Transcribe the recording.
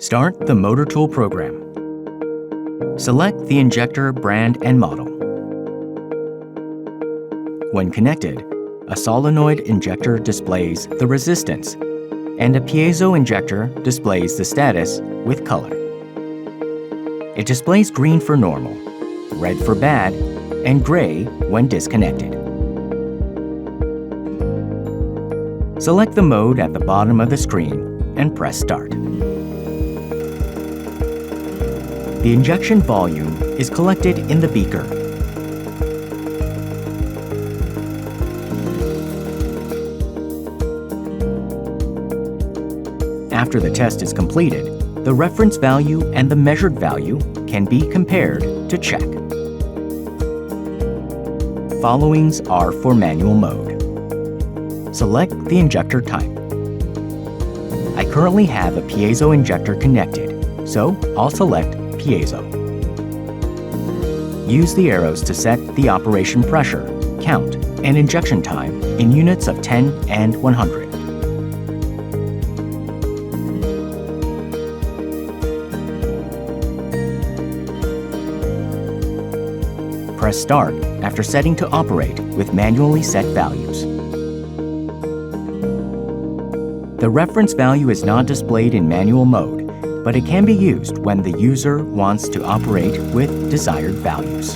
Start the MOTORTOOL program. Select the injector brand and model. When connected, a solenoid injector displays the resistance, and a piezo injector displays the status with color. It displays green for normal, red for bad, and gray when disconnected. Select the mode at the bottom of the screen and press Start. The injection volume is collected in the beaker. After the test is completed, the reference value and the measured value can be compared to check. Followings are for manual mode. Select the injector type. I currently have a piezo injector connected, so I'll select piezo. Use the arrows to set the operation pressure, count, and injection time in units of 10 and 100. Press Start after setting to operate with manually set values. The reference value is not displayed in manual mode, but it can be used when the user wants to operate with desired values.